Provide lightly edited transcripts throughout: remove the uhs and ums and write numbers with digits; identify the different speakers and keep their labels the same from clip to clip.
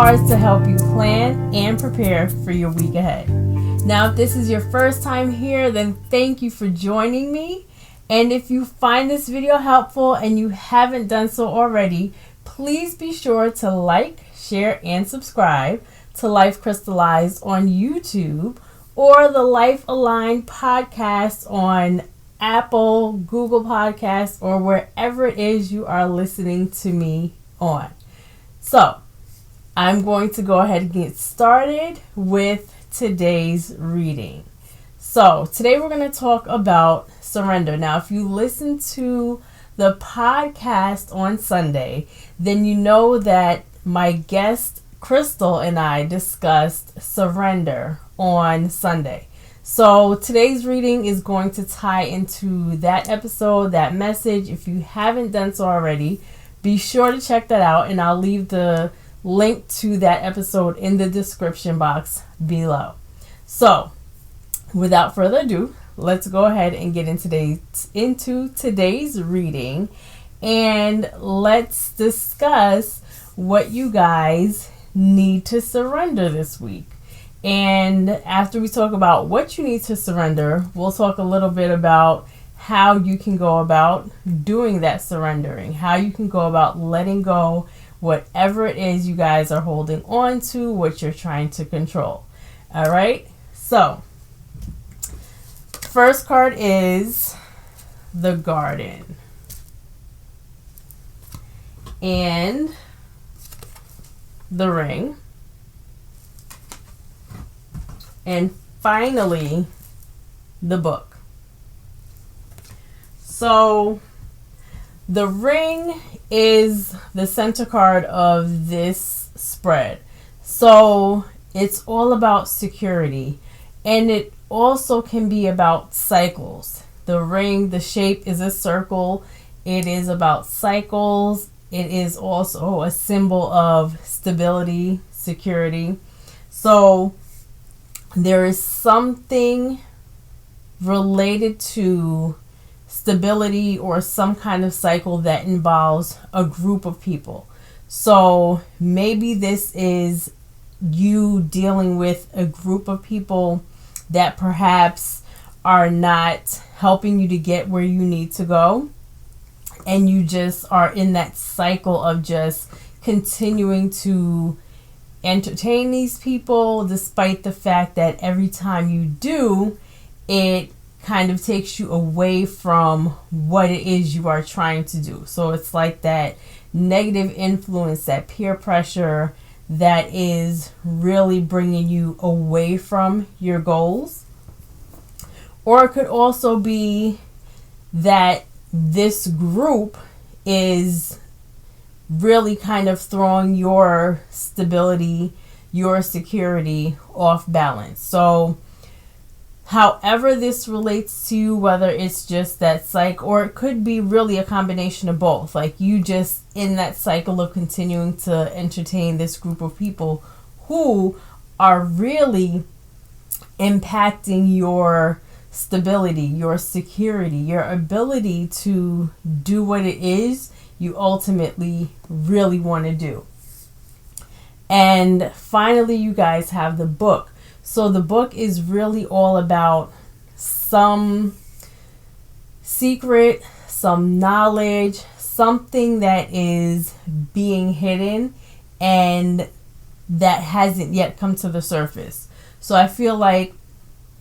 Speaker 1: cards to help you plan and prepare for your week ahead. Now, if this is your first time here, then thank you for joining me. And if you find this video helpful and you haven't done so already, please be sure to like, share, and subscribe to Lyfe Crystallized on YouTube or the Lyfe Aligned Podcast on Apple, Google Podcasts, or wherever it is you are listening to me on. So, I'm going to go ahead and get started with today's reading. So, today we're going to talk about surrender. Now, if you listen to the podcast on Sunday, then you know that my guest Crystal and I discussed surrender on Sunday. So today's reading is going to tie into that episode, that message. If you haven't done so already, be sure to check that out, and I'll leave the link to that episode in the description box below. So without further ado, let's go ahead and get into today's reading, and let's discuss what you guys need to surrender this week. And after we talk about what you need to surrender, we'll talk a little bit about how you can go about doing that surrendering, how you can go about letting go whatever it is you guys are holding on to, what you're trying to control. All right, so first card is the Garden. And the Ring. And finally, the Book. So, the Ring is the center card of this spread. So, it's all about security. And it also can be about cycles. The ring, the shape is a circle. It is about cycles. It is also a symbol of stability, security. So there is something related to stability or some kind of cycle that involves a group of people. So maybe this is you dealing with a group of people that perhaps are not helping you to get where you need to go. And you just are in that cycle of just continuing to entertain these people, despite the fact that every time you do, it kind of takes you away from what it is you are trying to do. So it's like that negative influence, that peer pressure that is really bringing you away from your goals. Or it could also be that this group is really kind of throwing your stability, your security off balance. So however this relates to you, whether it's just that cycle, or it could be really a combination of both. Like you just in that cycle of continuing to entertain this group of people who are really impacting your stability, your security, your ability to do what it is you ultimately really want to do. And finally, you guys have the Book. So the Book is really all about some secret, some knowledge, something that is being hidden and that hasn't yet come to the surface. So I feel like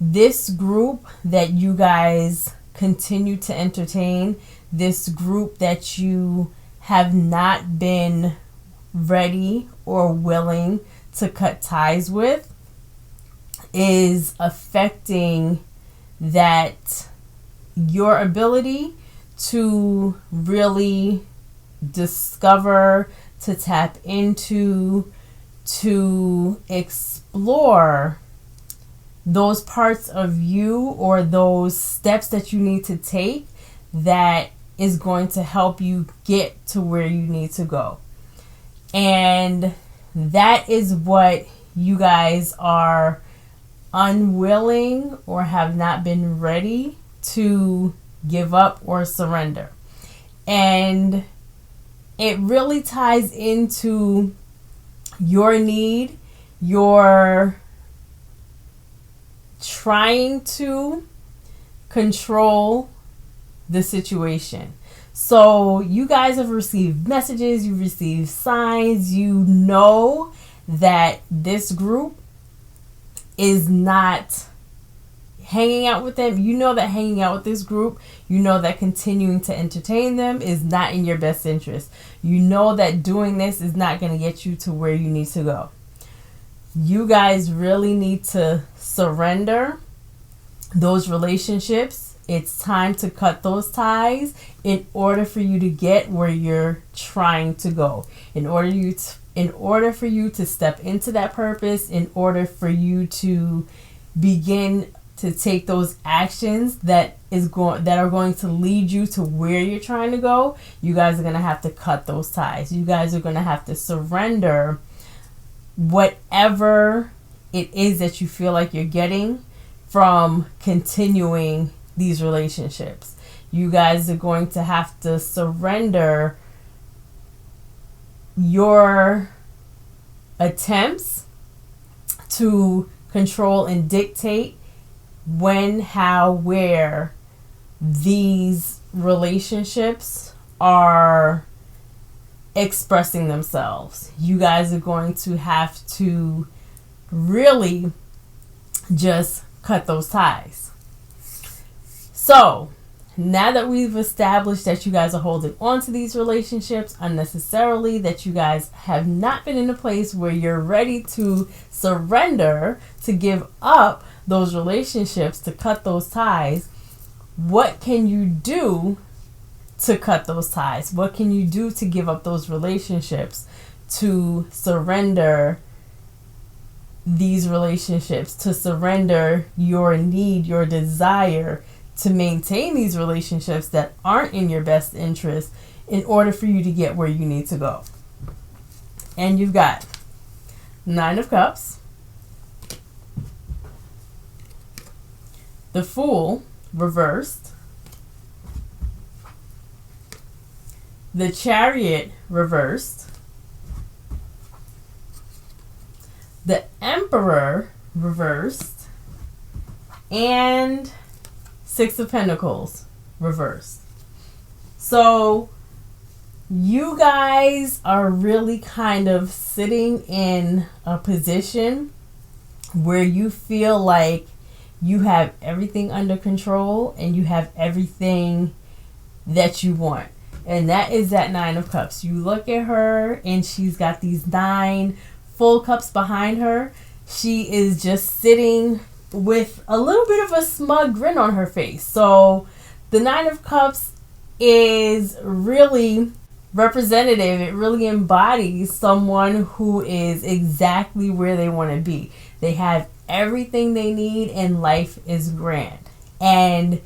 Speaker 1: this group that you guys continue to entertain, this group that you have not been ready or willing to cut ties with, is affecting that your ability to really discover, to tap into, to explore those parts of you or those steps that you need to take that is going to help you get to where you need to go. And that is what you guys are unwilling or have not been ready to give up or surrender. And it really ties into your need, you're trying to control the situation. So you guys have received messages, you've received signs, you know that this group is not hanging out with them. You know that hanging out with this group, you know that continuing to entertain them is not in your best interest. You know that doing this is not going to get you to where you need to go. You guys really need to surrender those relationships. It's time to cut those ties in order for you to get where you're trying to go. In order for you to step into that purpose, in order for you to begin to take those actions that are going to lead you to where you're trying to go, you guys are going to have to cut those ties. You guys are going to have to surrender whatever it is that you feel like you're getting from continuing these relationships. You guys are going to have to surrender your attempts to control and dictate when, how, where these relationships are expressing themselves. You guys are going to have to really just cut those ties. So now that we've established that you guys are holding on to these relationships unnecessarily, that you guys have not been in a place where you're ready to surrender, to give up those relationships, to cut those ties, what can you do to cut those ties? What can you do to give up those relationships, to surrender these relationships, to surrender your need, your desire to maintain these relationships that aren't in your best interest in order for you to get where you need to go? And you've got 9 of Cups, the Fool reversed, the Chariot reversed, the Emperor reversed, and 6 of Pentacles reversed. So you guys are really kind of sitting in a position where you feel like you have everything under control and you have everything that you want. And that is that 9 of Cups. You look at her and she's got these 9 full cups behind her. She is just sitting with a little bit of a smug grin on her face. So the 9 of Cups is really representative. It really embodies someone who is exactly where they want to be. They have everything they need and life is grand. And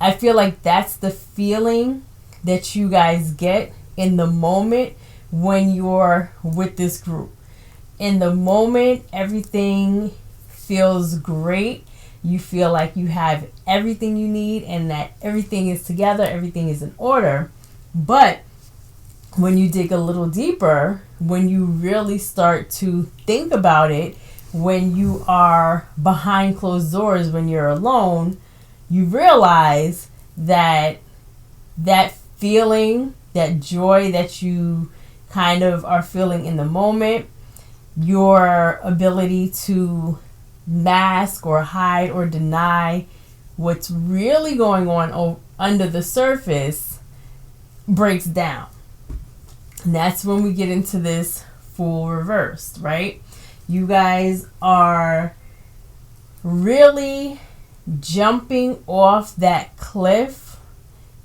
Speaker 1: I feel like that's the feeling that you guys get in the moment when you're with this group. In the moment, everything feels great. You feel like you have everything you need and that everything is together, everything is in order. But when you dig a little deeper, when you really start to think about it, when you are behind closed doors, when you're alone, you realize that that feeling, that joy that you kind of are feeling in the moment, your ability to mask or hide or deny what's really going on under the surface breaks down. And that's when we get into this Fool reversed, right? You guys are really jumping off that cliff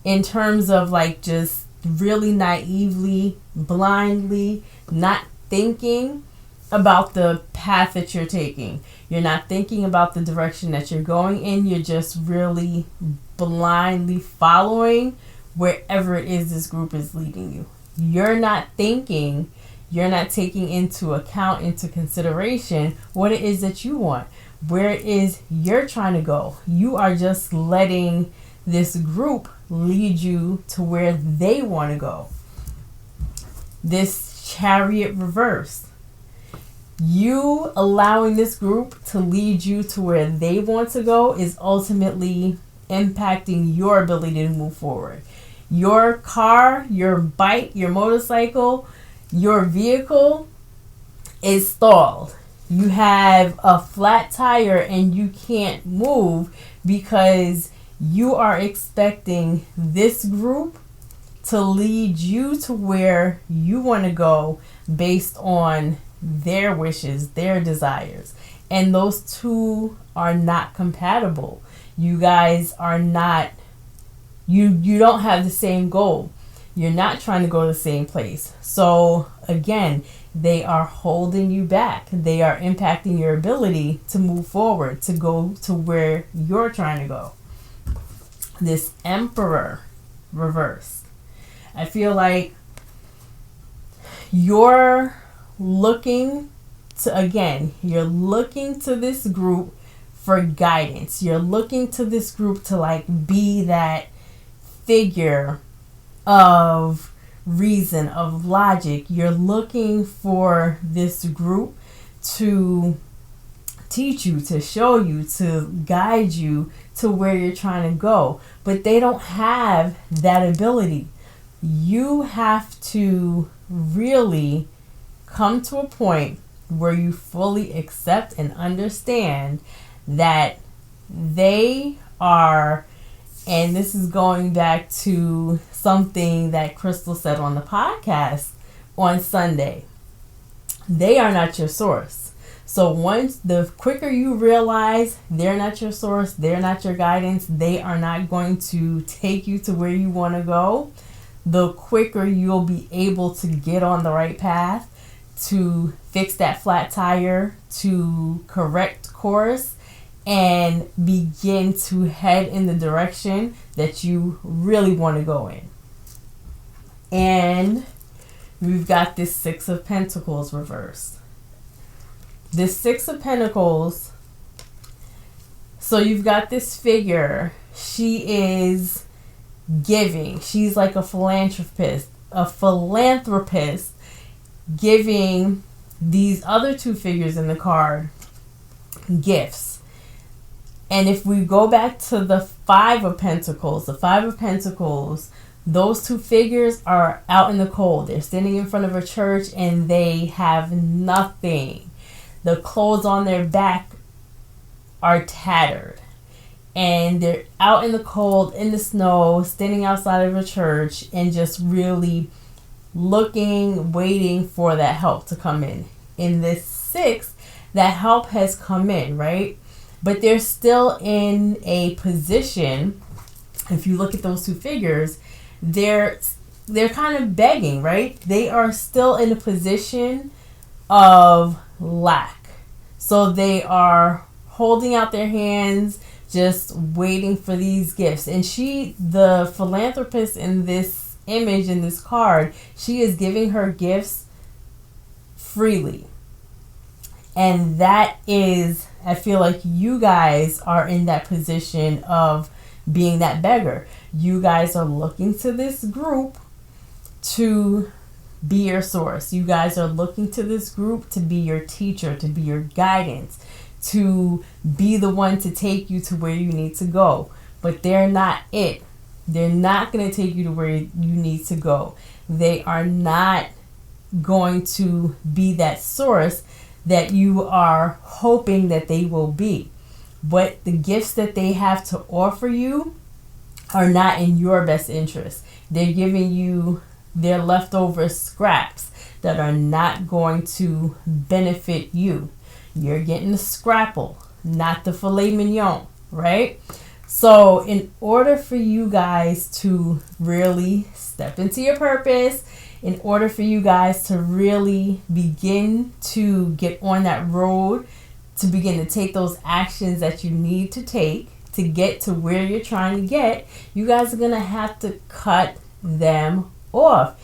Speaker 1: in terms of like just really naively, blindly, not thinking about the path that you're taking. You're not thinking about the direction that you're going in. You're just really blindly following wherever it is this group is leading you. You're not thinking, you're not taking into account, into consideration what it is that you want, where it is you're trying to go. You are just letting this group lead you to where they want to go. This Chariot reversed. You allowing this group to lead you to where they want to go is ultimately impacting your ability to move forward. Your car, your bike, your motorcycle, your vehicle is stalled. You have a flat tire and you can't move because you are expecting this group to lead you to where you want to go based on their wishes, their desires. And those two are not compatible. You guys are not, you don't have the same goal. You're not trying to go to the same place. So again, they are holding you back. They are impacting your ability to move forward, to go to where you're trying to go. This Emperor reversed. I feel like you're looking to this group for guidance. You're looking to this group to like be that figure of reason, of logic. You're looking for this group to teach you, to show you, to guide you to where you're trying to go. But they don't have that ability. You have to really come to a point where you fully accept and understand that they are, and this is going back to something that Crystal said on the podcast on Sunday, they are not your source. So the quicker you realize they're not your source, they're not your guidance, they are not going to take you to where you want to go, the quicker you'll be able to get on the right path, to fix that flat tire, to correct course, and begin to head in the direction that you really want to go in. And we've got this Six of Pentacles reversed. This Six of Pentacles, so you've got this figure. She is giving. She's like a philanthropist giving these other two figures in the card gifts. And if we go back to the Five of Pentacles, those two figures are out in the cold. They're standing in front of a church and they have nothing. The clothes on their back are tattered. And they're out in the cold, in the snow, standing outside of a church and just really looking, waiting for that help to come in. In this Six, that help has come in, right? But they're still in a position, if you look at those two figures, they're kind of begging, right? They are still in a position of lack. So they are holding out their hands, just waiting for these gifts. And the philanthropist in this image, in this card, she is giving her gifts freely. And that is, I feel like you guys are in that position of being that beggar. You guys are looking to this group to be your source. You guys are looking to this group to be your teacher, to be your guidance, to be the one to take you to where you need to go. But they're not it. They're not going to take you to where you need to go. They are not going to be that source that you are hoping that they will be. But the gifts that they have to offer you are not in your best interest. They're giving you their leftover scraps that are not going to benefit you. You're getting the scrapple, not the filet mignon, right? So in order for you guys to really step into your purpose, in order for you guys to really begin to get on that road, to begin to take those actions that you need to take to get to where you're trying to get, you guys are going to have to cut them off.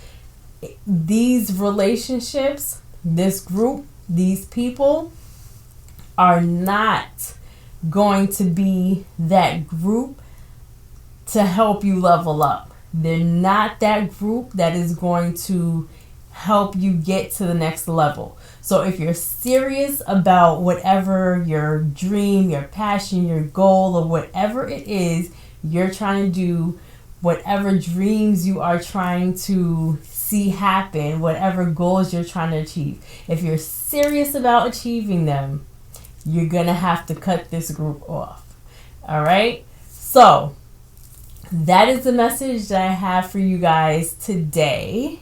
Speaker 1: These relationships, this group, these people are not going to be that group to help you level up. They're not that group that is going to help you get to the next level. So if you're serious about whatever your dream, your passion, your goal, or whatever it is you're trying to do, whatever dreams you are trying to see happen, whatever goals you're trying to achieve, if you're serious about achieving them, you're going to have to cut this group off. All right? So that is the message that I have for you guys today.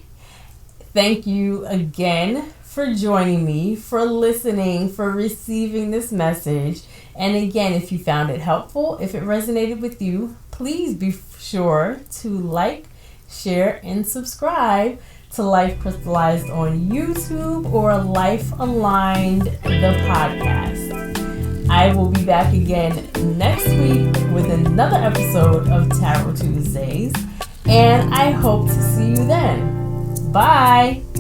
Speaker 1: Thank you again for joining me, for listening, for receiving this message. And again, if you found it helpful, if it resonated with you, please be sure to like, share, and subscribe to Lyfe Crystallized on YouTube or Lyfe Aligned, the podcast. I will be back again next week with another episode of Tarot Tuesdays, and I hope to see you then. Bye!